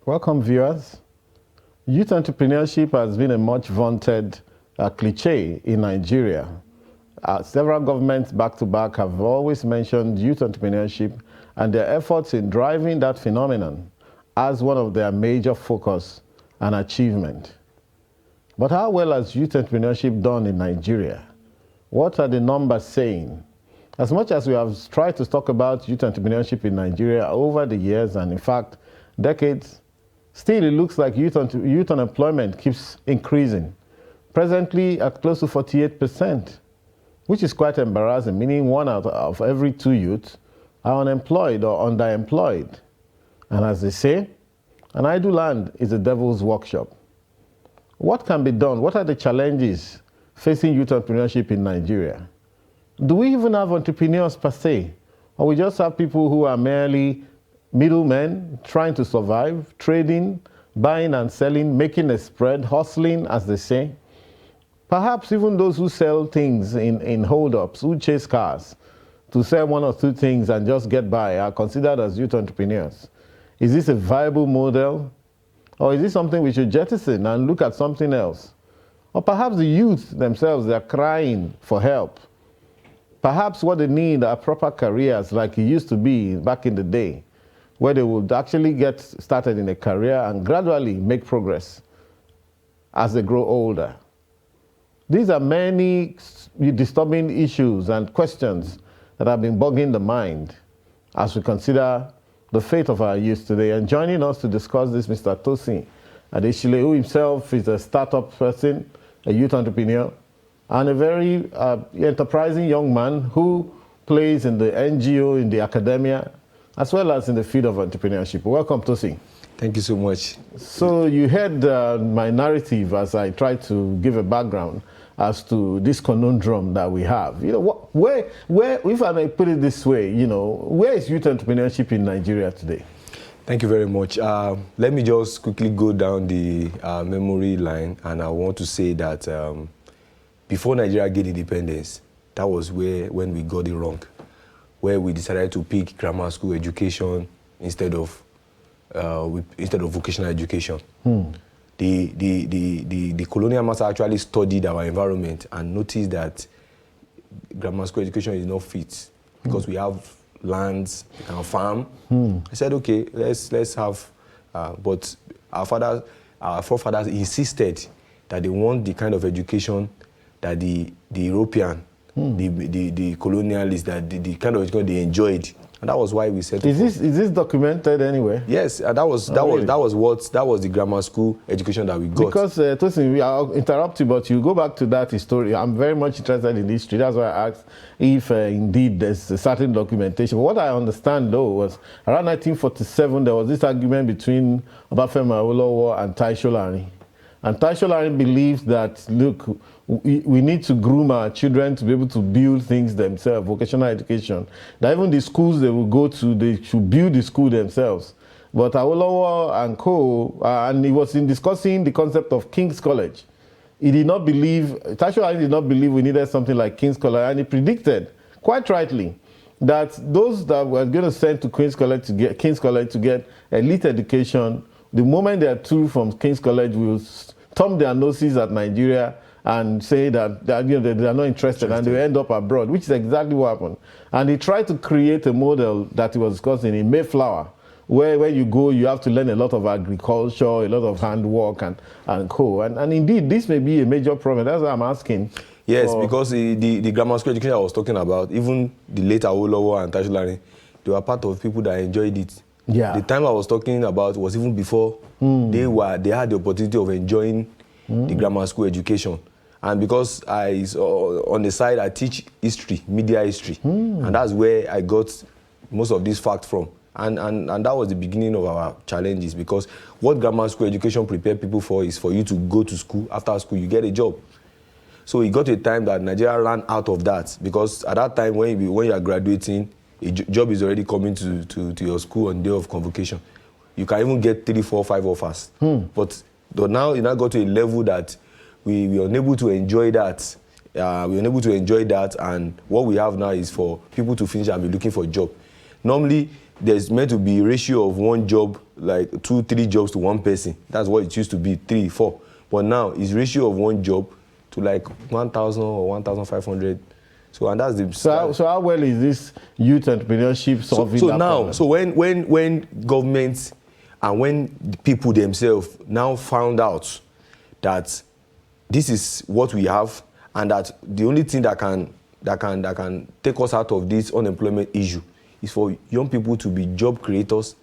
Welcome, viewers. Youth entrepreneurship has been a much vaunted cliche in Nigeria. Several governments back-to-back have always mentioned youth entrepreneurship and their efforts in driving that phenomenon as one of their major focus and achievement. But how well has youth entrepreneurship done in Nigeria? What are the numbers saying? As much as we have tried to talk about youth entrepreneurship in Nigeria over the years, and in fact, decades, still it looks like youth unemployment keeps increasing, presently at close to 48%, which is quite embarrassing, meaning 1 out of every 2 youths are unemployed or underemployed. And as they say, an idle land is a devil's workshop. What can be done? What are the challenges facing youth entrepreneurship in Nigeria? Do we even have entrepreneurs per se? Or we just have people who are merely middlemen trying to survive, trading, buying and selling, making a spread, hustling, as they say? Perhaps even those who sell things in hold-ups, who chase cars to sell 1 or 2 things and just get by, are considered as youth entrepreneurs. Is this a viable model? Or is this something we should jettison and look at something else? Or perhaps the youth themselves, they're crying for help. Perhaps what they need are proper careers like it used to be back in the day, where they would actually get started in a career and gradually make progress as they grow older. These are many disturbing issues and questions that have been bugging the mind as we consider the fate of our youth today. And joining us to discuss this, Mr. Tosin Adeshile, who himself is a startup person, a youth entrepreneur, and a very enterprising young man who plays in the NGO, in the academia, as well as in the field of entrepreneurship. Welcome, Tosin. Thank you so much. So you heard my narrative as I tried to give a background as to this conundrum that we have. You know, where, if I may put it this way, you know, where is youth entrepreneurship in Nigeria today? Thank you very much. Let me just quickly go down the memory line, and I want to say that before Nigeria gained independence, that was when we got it wrong, where we decided to pick grammar school education instead of vocational education. The colonial master actually studied our environment and noticed that grammar school education is not fit because we have lands, we can farm. I said, okay, let's have, but our forefathers insisted that they want the kind of education that the European, the colonialists, that the kind of education they enjoyed. And that was why we said. Is this documented anywhere? Yes, and that was the grammar school education that we got. Because Tosin, I'll interrupt you, but you go back to that history. I'm very much interested in history. That's why I asked if indeed there's a certain documentation. But what I understand though was around 1947 there was this argument between Obafemi Awolowo and Tai Solarin. And Tai Solarin believes that, look, we need to groom our children to be able to build things themselves, vocational education. That even the schools they will go to, they should build the school themselves. But Awolowo and co, and he was in discussing the concept of King's College. He did not believe, Tai Solarin did not believe we needed something like King's College, and he predicted, quite rightly, that those that were going to send to King's College to get elite education, the moment they are through from King's College, will thumb their noses at Nigeria and say that you know, they are not interested, and they end up abroad, which is exactly what happened. And he tried to create a model that he was discussing in Mayflower, where you go, you have to learn a lot of agriculture, a lot of handwork, and co. And indeed, this may be a major problem. That's why I'm asking. Yes, because the grammar school education I was talking about, even the late Awolowo and Tai Solarin, they were part of people that enjoyed it. Yeah. The time I was talking about was even before they had the opportunity of enjoying the grammar school education. And because on the side, I teach history, media history. And that's where I got most of these facts from. And that was the beginning of our challenges, because what grammar school education prepared people for is for you to go to school. After school, you get a job. So it got to a time that Nigeria ran out of that, because at that time, when you are graduating, a job is already coming to your school on the day of convocation. You can even get 3, 4, 5 offers. But now it now got to a level that we are unable to enjoy that. We are unable to enjoy that, and what we have now is for people to finish and be looking for a job. Normally, there's meant to be a ratio of 1 job like 2, 3 jobs to one person. That's what it used to be, 3, 4. But now it's ratio of one job to like 1,000 or 1,500. So and that's the. So how well is this youth entrepreneurship solving that problem? So when governments and when the people themselves now found out that this is what we have, and that the only thing that can take us out of this unemployment issue is for young people to be job creators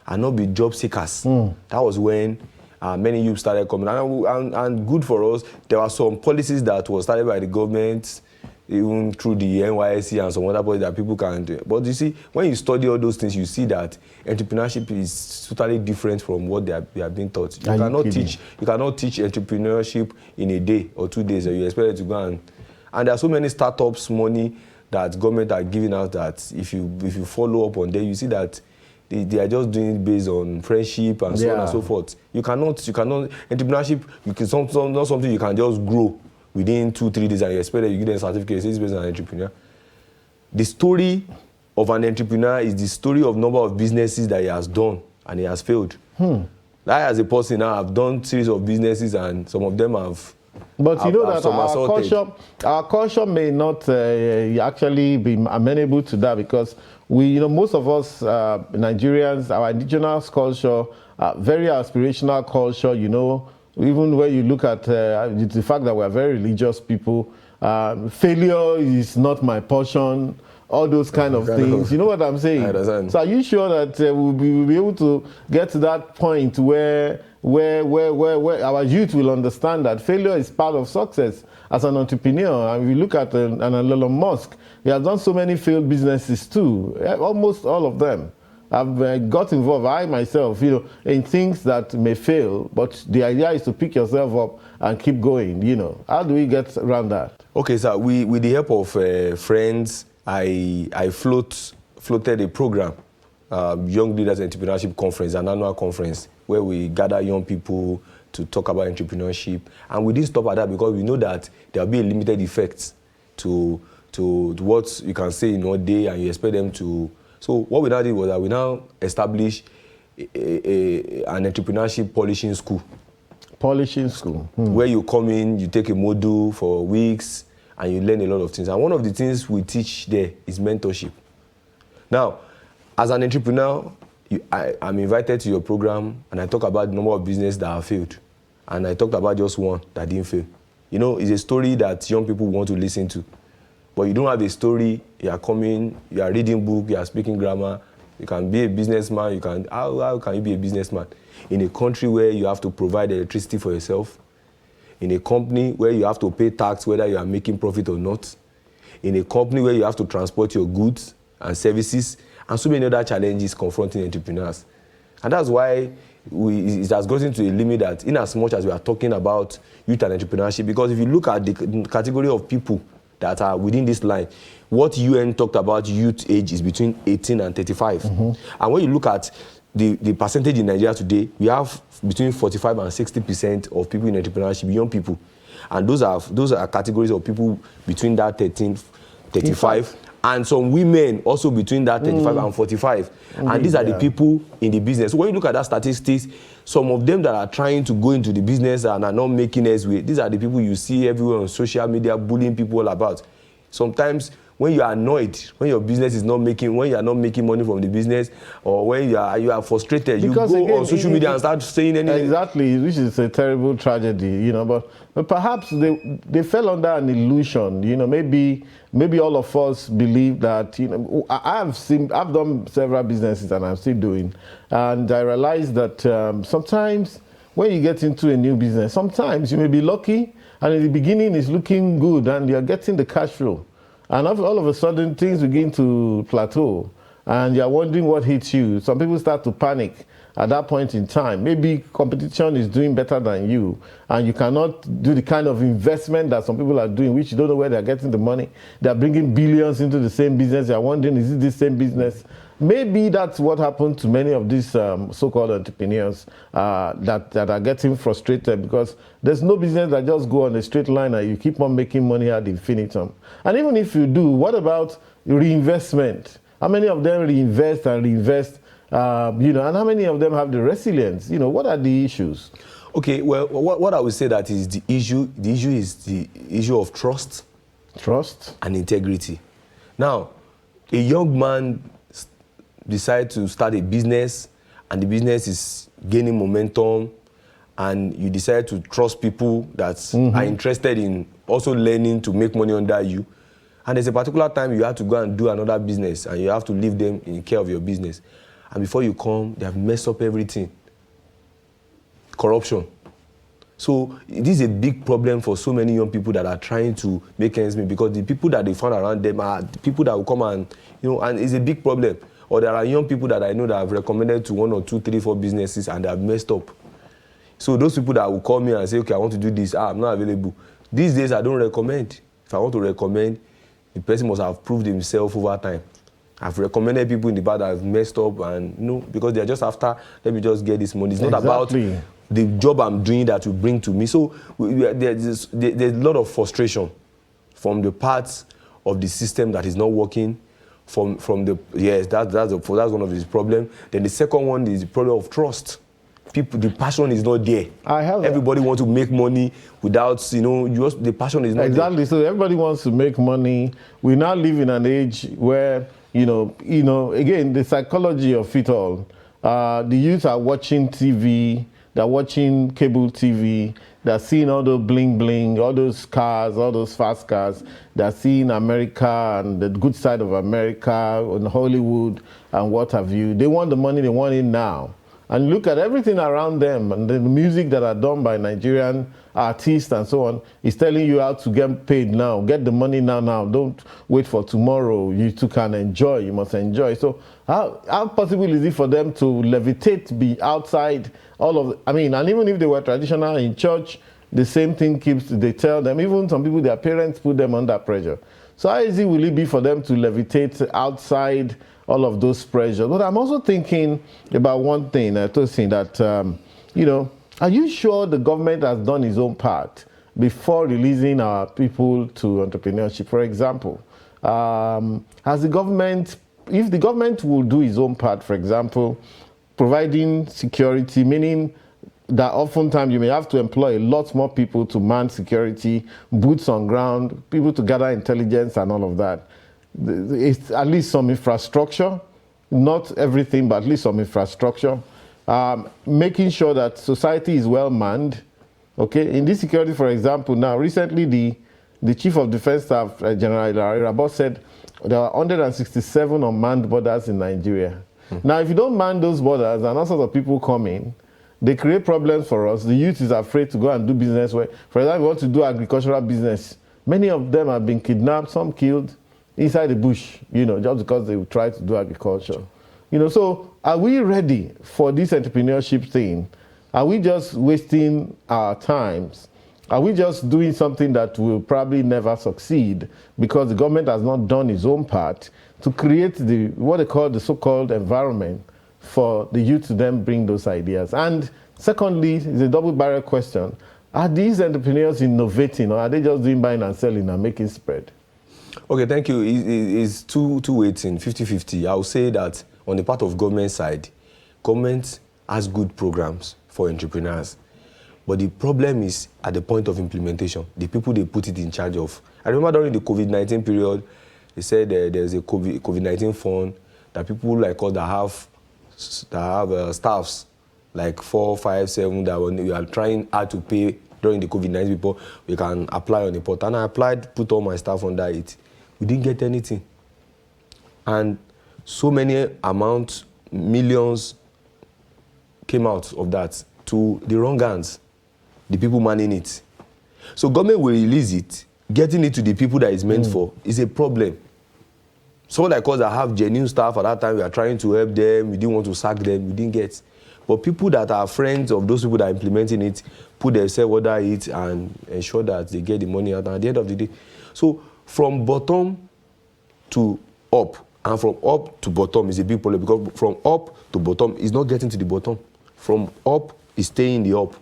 and not be job seekers. That was when many youth started coming. And good for us, there were some policies that were started by the government, even through the NYSC and some other policies that people can do. But you see, when you study all those things, you see that entrepreneurship is totally different from what they are being taught. You cannot teach entrepreneurship in a day or 2 days, or you expect it to go and there are so many startups money that government are giving out that if you follow up on them, you see that they are just doing it based on friendship and so on and so forth. You cannot entrepreneurship. Not something you can just grow within 2-3 days and you expect that you give them a certificate. It's based on an entrepreneur. The story of an entrepreneur is the story of number of businesses that he has done and he has failed. I, as a person now, have done series of businesses and some of them have. But you know that our culture may not actually be amenable to that, because most of us Nigerians, our indigenous culture, very aspirational culture, even when you look at the fact that we're very religious people, failure is not my portion, all those kind of things. You know what I'm saying? I understand. So are you sure that we'll be able to get to that point where our youth will understand that failure is part of success as an entrepreneur? And we look at an Elon Musk, he has done so many failed businesses too, almost all of them. I've got involved, I myself, in things that may fail, but the idea is to pick yourself up and keep going, How do we get around that? Okay, sir, with the help of friends, I floated a program, Young Leaders Entrepreneurship Conference, an annual conference, where we gather young people to talk about entrepreneurship. And we didn't stop at that because we know that there will be a limited effect to what you can say in one day and you expect them to. So what we now did was that we now established an entrepreneurship polishing school. Polishing school. Where you come in, you take a module for weeks, and you learn a lot of things. And one of the things we teach there is mentorship. Now, as an entrepreneur, I'm invited to your program, and I talk about the number of businesses that have failed. And I talked about just one that didn't fail. It's a story that young people want to listen to. But you don't have a story, you are coming, you are reading book, you are speaking grammar, you can be a businessman, how can you be a businessman? In a country where you have to provide electricity for yourself, in a company where you have to pay tax whether you are making profit or not, in a company where you have to transport your goods and services, and so many other challenges confronting entrepreneurs. And that's why it has gotten to a limit that in as much as we are talking about youth and entrepreneurship, because if you look at the category of people that are within this line, what UN talked about youth age is between 18 and 35. And when you look at the percentage in Nigeria today, we have between 45 and 60% of people in entrepreneurship, young people. And those are categories of people between that 35, and some women also between that 35 and 45. And these are the people in the business. So when you look at that statistics, some of them that are trying to go into the business and are not making ends with, these are the people you see everywhere on social media bullying people about. Sometimes when you are annoyed, when your business is not making, when you are not making money from the business, or when you are frustrated, because you go on social media and start saying anything. Exactly, which is a terrible tragedy, but perhaps they fell under an illusion, maybe all of us believe that, I've done several businesses and I'm still doing, and I realized that sometimes when you get into a new business, sometimes you may be lucky, and in the beginning it's looking good and you're getting the cash flow. And all of a sudden, things begin to plateau, and you're wondering what hits you. Some people start to panic at that point in time. Maybe competition is doing better than you, and you cannot do the kind of investment that some people are doing, which you don't know where they're getting the money. They're bringing billions into the same business. You're wondering, is it the same business? Maybe that's what happened to many of these so-called entrepreneurs that are getting frustrated, because there's no business that just go on a straight line and you keep on making money ad infinitum. And even if you do, what about reinvestment? How many of them reinvest and reinvest You know, and how many of them have the resilience? You know, what are the issues? Okay, well, what I would say that is the issue is the issue of trust. Trust. And integrity. Now, a young man decides to start a business, and the business is gaining momentum, and you decide to trust people that are interested in also learning to make money under you. And there's a particular time you have to go and do another business, and you have to leave them in care of your business. And before you come, they have messed up everything. Corruption. So this is a big problem for so many young people that are trying to make ends meet, because the people that they found around them are the people that will come and, you know, and it's a big problem. Or there are young people that I know that have recommended to 1 or 2, 3, 4 businesses and they have messed up. So those people that will call me and say, okay, I want to do this, I'm not available. These days I don't recommend. If I want to recommend, the person must have proved himself over time. I've recommended people in the past that have messed up, and you know, because they're just after, let me just get this money. It's not about the job I'm doing that will bring to me. So there's a lot of frustration from the parts of the system that is not working. From the that's one of his problems. Then the second one is the problem of trust. People, the passion is not there. Everybody wants to make money without, you know, the passion is not there. Exactly. So everybody wants to make money. We now live in an age where, you know, again, the psychology of it all. The youth are watching TV. They're watching cable TV. They're seeing all the bling bling, all those cars, all those fast cars. They're seeing America and the good side of America and Hollywood and what have you. They want the money. They want it now. And look at everything around them, and the music that are done by Nigerian artists and so on is telling you how to get paid now. Get the money now. Don't wait for tomorrow. You too can enjoy. You must enjoy. So how possible is it for them to levitate, be outside all of, and even if they were traditional in church, the same thing they tell them, even some people, their parents put them under pressure. So how easy will it be for them to levitate outside all of those pressures? But I'm also thinking about one thing, that, you know, are you sure the government has done its own part before releasing our people to entrepreneurship? For example, has the government, if the government will do its own part, for example, providing security, meaning that oftentimes you may have to employ a lot more people to man security, boots on ground, people to gather intelligence and all of that. It's at least some infrastructure, not everything, but at least some infrastructure. Making sure that society is well manned. Okay, in this security, for example, now recently the Chief of Defense Staff, General Rabot, said there are 167 unmanned borders in Nigeria. Now, if you don't man those borders and all sorts of people come in, they create problems for us. The youth is afraid to go and do business where, for example, we want to do agricultural business. Many of them have been kidnapped, some killed inside the bush, you know, just because they would try to do agriculture. You know, so are we ready for this entrepreneurship thing? Are we just wasting our times? Are we just doing something that will probably never succeed because the government has not done its own part to create what they call the so-called environment for the youth to then bring those ideas? And secondly, it's a double barrel question. Are these entrepreneurs innovating, or are they just doing buying and selling and making spread? Okay, thank you. It's two-way thing, 50-50. I would say that on the part of government side, government has good programs for entrepreneurs. But the problem is at the point of implementation, the people they put it in charge of. I remember during the COVID-19 period, they said there's a COVID-19 fund that people like us that have staffs like 4, 5, 7 that when we are trying hard to pay during the COVID-19 before we can apply on the portal. And I applied, put all my staff under it. We didn't get anything. And so many millions came out of that to the wrong hands, the people manning it. So government will release it, getting it to the people that it's meant for is a problem. Someone like us that have genuine staff at that time, we are trying to help them, we didn't want to sack them, we didn't get. But people that are friends of those people that are implementing it, put themselves under it and ensure that they get the money out at the end of the day. So from bottom to up, and from up to bottom is a big problem, because from up to bottom is not getting to the bottom. From up is staying in the up.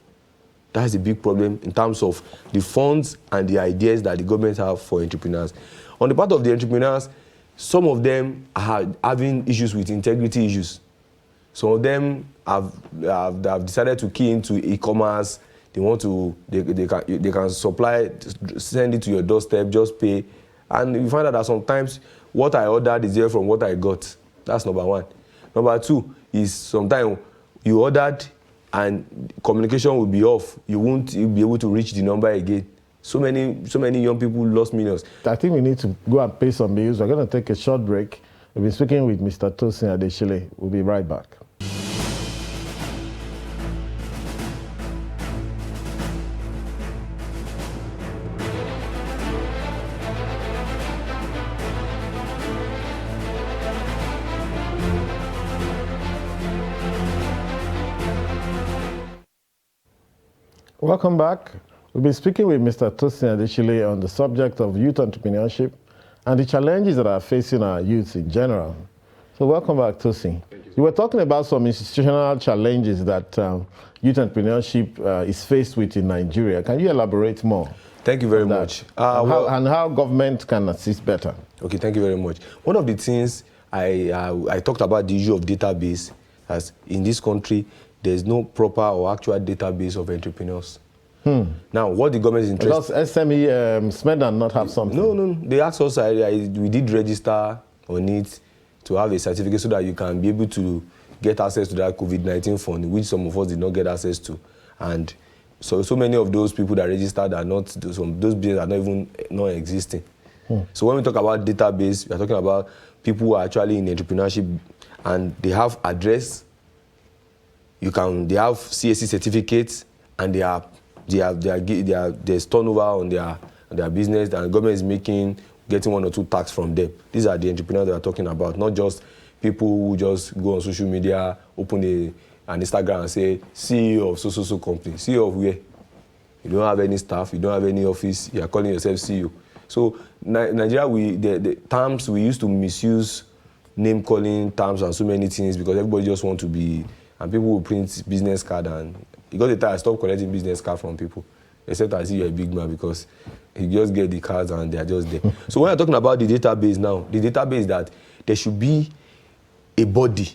That's a big problem in terms of the funds and the ideas that the government have for entrepreneurs. On the part of the entrepreneurs, some of them are having issues with integrity issues. Some of them have decided to key into e-commerce. They want to, they can supply, send it to your doorstep, just pay. And you find out that sometimes what I ordered is there from what I got. That's number one. Number two is sometimes you ordered and communication will be off. You won't be able to reach the number again. So many young people lost millions. I think we need to go and pay some bills. We're going to take a short break. We'll be speaking with Mr. Tosin Adeshile. We'll be right back. Welcome back. We'll be speaking with Mr. Tosin Adeshile on the subject of youth entrepreneurship and the challenges that are facing our youth in general. So welcome back, Tosin. You were talking about some institutional challenges that youth entrepreneurship is faced with in Nigeria. Can you elaborate more? Thank you very much. And how government can assist better? Okay, thank you very much. One of the things I talked about the issue of database, as in this country, there's no proper or actual database of entrepreneurs. Now, what the government is interested in... Does SME SMEDAN not have something? No. They asked us, we did register on it to have a certificate so that you can be able to get access to that COVID-19 fund, which some of us did not get access to. And so many of those people that registered are not, those businesses are not even not existing. So when we talk about database, we are talking about people who are actually in entrepreneurship and they have address, they have CSC certificates, and there's turnover on their business, and the government is getting 1 or 2 tax from them. These are the entrepreneurs that we're talking about, not just people who just go on social media, open an Instagram and say, CEO of so company. CEO of where? You don't have any staff, you don't have any office, you are calling yourself CEO. So Nigeria, the terms, we used to misuse name calling terms and so many things because everybody just want to be. And people will print business card, and you got the time I stopped collecting business card from people, except I see you're a big man because you just get the cards and they're just there. So when I'm talking about the database now, the database that there should be a body.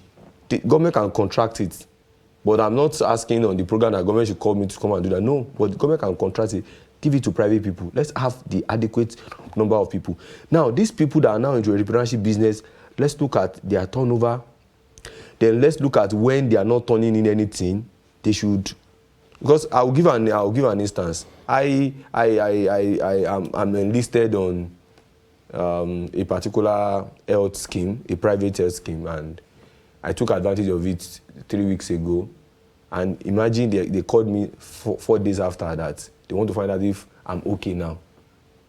The government can contract it, but I'm not asking on the program that government should call me to come and do that. No, but the government can contract it, give it to private people. Let's have the adequate number of people. Now, these people that are now into entrepreneurship business, let's look at their turnover. Then let's look at when they are not turning in anything, they should, because I'll give an instance. I'm enlisted on a particular health scheme, a private health scheme, and I took advantage of it 3 weeks ago. And imagine they called me 4 days after that. They want to find out if I'm okay now.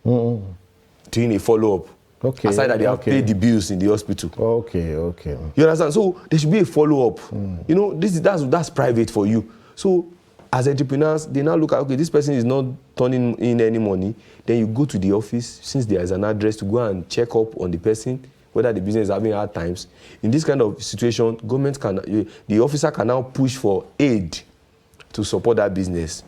Doing a follow-up. Okay. Aside that they have paid the bills in the hospital. Okay. You understand? So there should be a follow-up. You know, that's private for you. So as entrepreneurs, they now look at, okay, this person is not turning in any money. Then you go to the office, since there is an address, to go and check up on the person, whether the business is having hard times. In this kind of situation, the officer can now push for aid to support that business.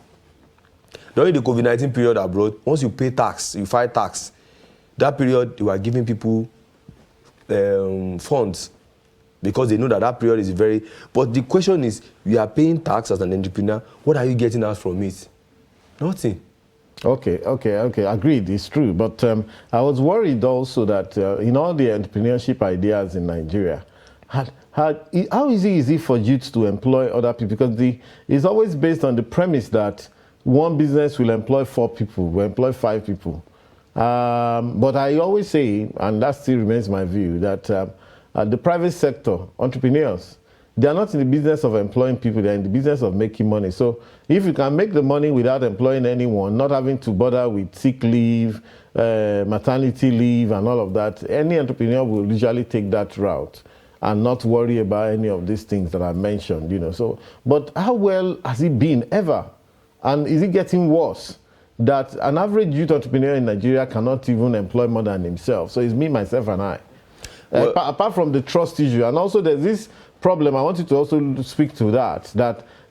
During the COVID-19 period abroad, once you pay tax, you file tax, that period, you are giving people funds because they know that period is very... But the question is, you are paying tax as an entrepreneur. What are you getting out from it? Nothing. Okay. Agreed, it's true. But I was worried also that in all the entrepreneurship ideas in Nigeria, how easy is it for youth to employ other people? Because it's always based on the premise that one business will employ 4 people, will employ 5 people. But I always say, and that still remains my view, that the private sector, entrepreneurs, they are not in the business of employing people, they're in the business of making money. So if you can make the money without employing anyone, not having to bother with sick leave, maternity leave and all of that, any entrepreneur will usually take that route and not worry about any of these things that I mentioned, you know. So, but how well has it been ever? And is it getting worse? That an average youth entrepreneur in Nigeria cannot even employ more than himself. So it's me, myself, and I. Well, apart from the trust issue, and also there's this problem, I want you to also speak to that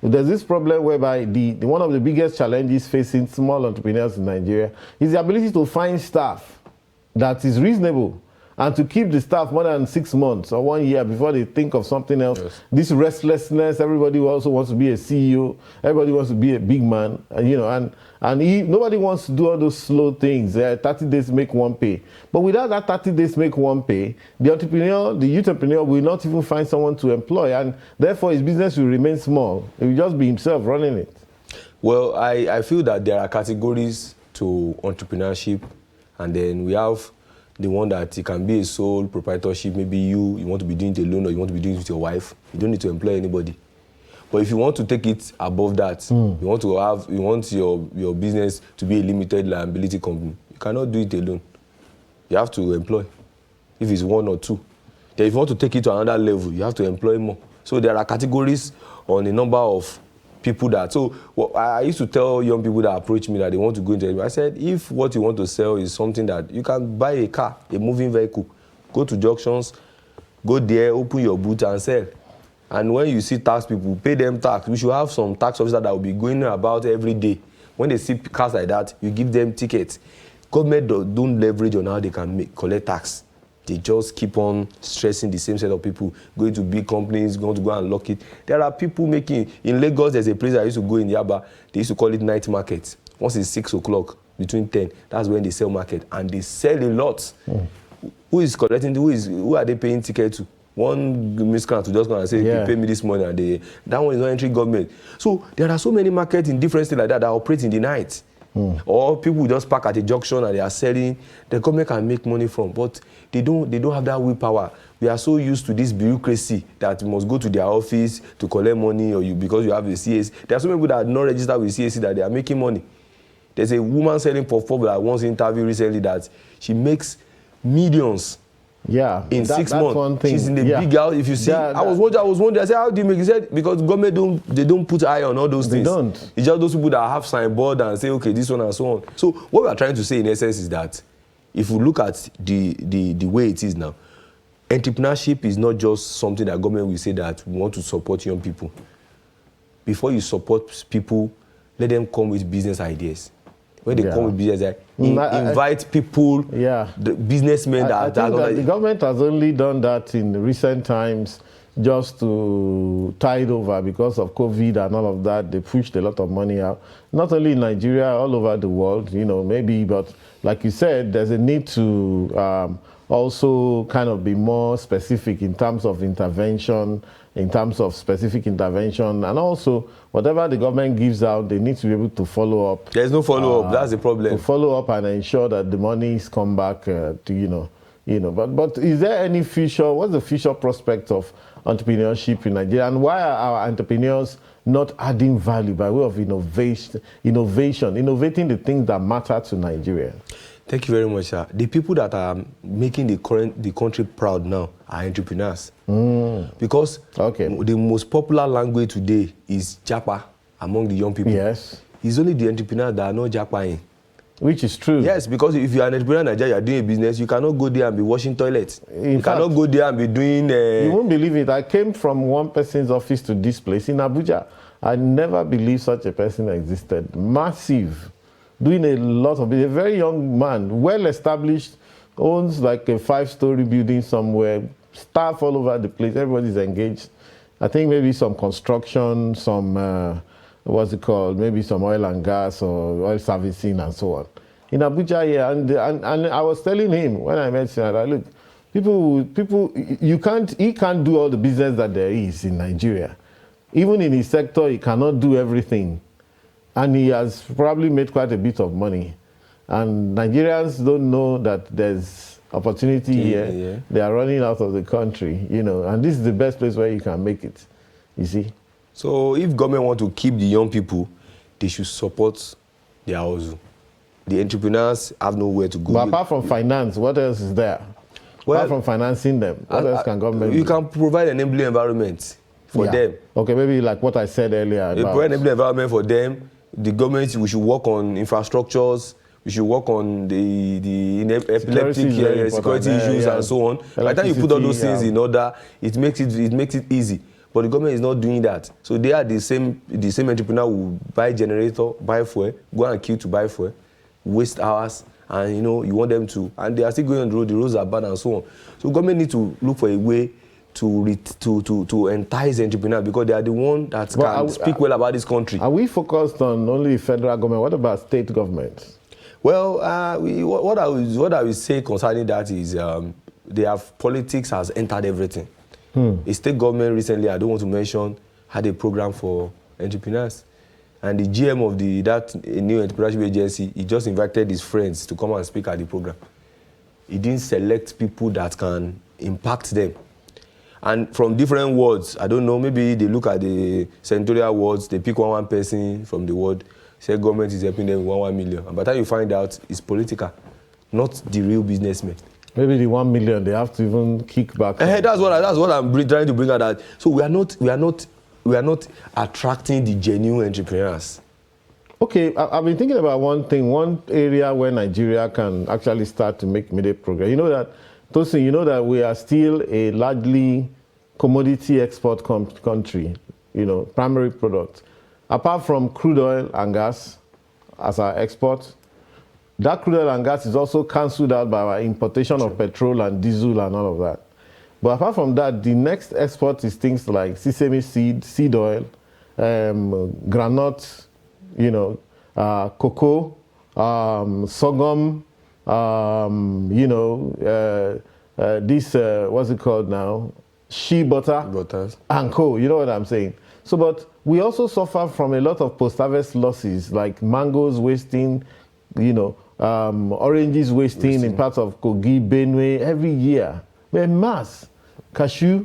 there's this problem whereby one of the biggest challenges facing small entrepreneurs in Nigeria is the ability to find staff that is reasonable And to keep the staff more than 6 months or 1 year before they think of something else. Yes. This restlessness, everybody also wants to be a CEO, everybody wants to be a big man, and, you know, nobody wants to do all those slow things. 30 days make one pay. But without that 30 days make one pay, the youth entrepreneur will not even find someone to employ, and therefore his business will remain small. It will just be himself running it. Well, I feel that there are categories to entrepreneurship, and then we have the one that it can be a sole proprietorship. Maybe you want to be doing it alone, or you want to be doing it with your wife. You don't need to employ anybody. But if you want to take it above that, you want your business to be a limited liability company, you cannot do it alone. You have to employ, if it's one or two. Then if you want to take it to another level, you have to employ more. So there are categories on a number of people that. So I used to tell young people that approach me that they want to go into it. I said, if what you want to sell is something that you can buy a car, a moving vehicle, go to junctions, go there, open your booth and sell. And when you see tax people, pay them tax. We should have some tax officer that will be going about every day. When they see cars like that, you give them tickets. Government don't leverage on how they can collect tax. They just keep on stressing the same set of people, going to big companies, going to go and lock it. There are people making, in Lagos, there's a place I used to go in Yaba, they used to call it night market. Once it's 6 o'clock, between 10, that's when they sell market, and they sell a lot. Who is collecting, who are they paying ticket to? One miscreant to just go and say, okay, pay me this money, and that one is not entering government. So there are so many markets in different states like that operate in the night. Or people just park at a junction and they are selling. The government can make money from, but they don't have that willpower. We are so used to this bureaucracy that you must go to their office to collect money, or because you have a CAC. There are so many people that are not registered with CAC that they are making money. There's a woman selling puff-puff that I once interviewed recently that she makes millions. In 6 months, she's in the big house. If you see, I was wondering. I said, how do you make? He said, because government don't put eye on all those things. They don't. It's just those people that have signboard and say, okay, this one and so on. So what we are trying to say in essence is that if we look at the way it is now, entrepreneurship is not just something that government will say that we want to support young people. Before you support people, let them come with business ideas. When they come with business, invite people, the businessmen that the government has only done that in recent times just to tide over because of COVID and all of that. They pushed a lot of money out, not only in Nigeria, all over the world, maybe, but like you said, there's a need to also kind of be more specific in terms of intervention, and also whatever the government gives out, they need to be able to follow up. There's no follow-up, that's the problem. To follow up and ensure that the monies come back to, But is there any future, what's the future prospect of entrepreneurship in Nigeria? And why are our entrepreneurs not adding value by way of innovating the things that matter to Nigeria? Thank you very much, sir. The people that are making the country proud now are entrepreneurs. Because the most popular language today is Japa among the young people. Yes. It's only the entrepreneurs that are not Japaing. Which is true. Yes, because if you are an entrepreneur in Nigeria, you are doing a business, you cannot go there and be washing toilets. You cannot go there and be doing... You won't believe it. I came from one person's office to this place in Abuja. I never believed such a person existed. Massive. Doing a lot of it. A very young man, well established, owns like a 5-story building somewhere, staff all over the place, everybody's engaged. I think maybe some construction, some, what's it called, maybe some oil and gas or oil servicing and so on. In Abuja, and I was telling him when I met him, I look, he can't do all the business that there is in Nigeria. Even in his sector, he cannot do everything. And he has probably made quite a bit of money. And Nigerians don't know that there's opportunity here. They are running out of the country, and this is the best place where you can make it, you see. So if government want to keep the young people, they should support their hustle. The entrepreneurs have nowhere to go. But apart from finance, what else is there? Well, apart from financing them, what else can government do? You can provide an enabling environment for them. Okay, maybe like what I said earlier. You provide an enabling environment for them. The government, we should work on infrastructures, we should work on the epileptic security issues and so on. By the time you put all those things in order, it makes it easy. But the government is not doing that. So they are the same entrepreneur who buy generator, buy fuel, go and queue to buy fuel, waste hours, and you want them to, and they are still going on the road, the roads are bad and so on. So government need to look for a way to entice entrepreneurs, because they are the one that can speak well about this country. Are we focused on only federal government? What about state governments? Well, what I will say concerning that is politics has entered everything. A state government recently, I don't want to mention, had a program for entrepreneurs. And the GM of that new entrepreneurship agency, he just invited his friends to come and speak at the program. He didn't select people that can impact them. And from different wards, I don't know, maybe they look at the senatorial wards, they pick one person from the ward, say government is helping them with 1 million. And by the time you find out, it's political, not the real businessmen. Maybe the 1 million, they have to even kick back. That's what I'm trying to bring out. That so we are not attracting the genuine entrepreneurs. Okay, I've been thinking about one area where Nigeria can actually start to make immediate progress. You know that, Tosin, you know that we are still a largely commodity export country, primary product. Apart from crude oil and gas as our export, that crude oil and gas is also cancelled out by our importation of petrol and diesel and all of that. But apart from that, the next export is things like sesame seed oil, granite, cocoa, sorghum, what's it called now? Shea butters and co. You know what I'm saying? So, but we also suffer from a lot of post-harvest losses, like mangoes wasting, oranges wasting in parts of Kogi, Benue every year. We're mass. Cashew.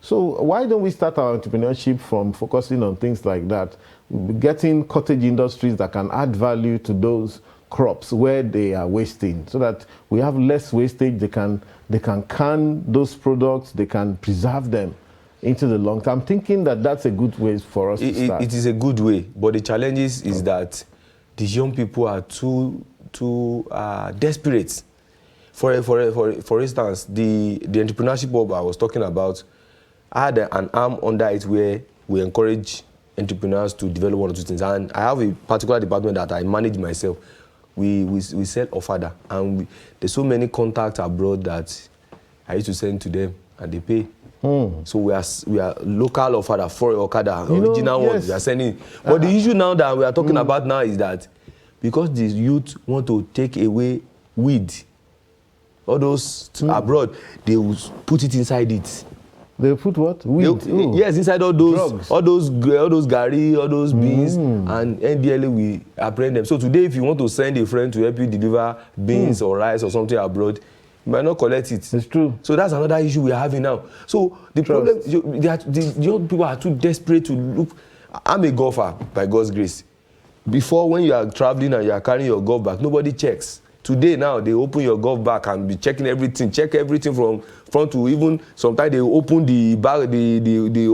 So why don't we start our entrepreneurship from focusing on things like that, getting cottage industries that can add value to those crops where they are wasting, so that we have less wastage. They can can those products, they can preserve them into the long term. I'm thinking that that's a good way for us to start. It is a good way, but the challenge is that these young people are too desperate. For instance, the entrepreneurship hub I was talking about, I had an arm under it where we encourage entrepreneurs to develop one or two things. And I have a particular department that I manage myself. We sell Ofada, and there's so many contacts abroad that I used to send to them, and they pay. So we are local Ofada, for Okada, original ones we are sending. But the issue now that we are talking about now is that because the youth want to take away weed, all those abroad, they will put it inside it. They put what? Weed? Yes, inside all those drugs. all those gari, all those beans, and NDLA we apprehend them. So today, if you want to send a friend to help you deliver beans or rice or something abroad, you might not collect it. It's true. So that's another issue we are having now. So the problem, the young people are too desperate to look. I'm a golfer by God's grace. Before, when you are traveling and you are carrying your golf bag, nobody checks. Today now, they open your golf bag and be checking everything. Check everything from front to even sometimes they open the bag, the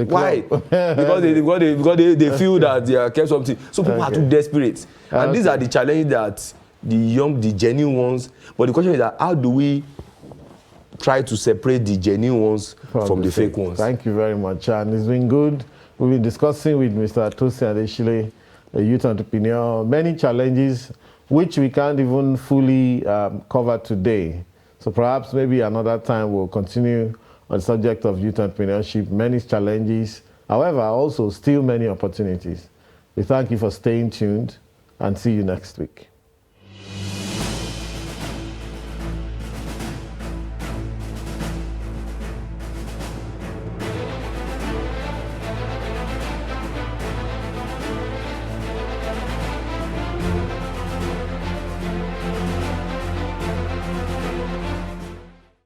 why? because they feel that they are kept something. So people are too desperate, and these are the challenges that the genuine ones. But the question is that how do we try to separate the genuine ones from the fake ones? Thank you very much, and it's been good. We've been discussing with Mr. Tosin Adeshile, a youth entrepreneur, many challenges which we can't even fully cover today. So perhaps maybe another time we'll continue on the subject of youth entrepreneurship, many challenges, however, also still many opportunities. We thank you for staying tuned and see you next week.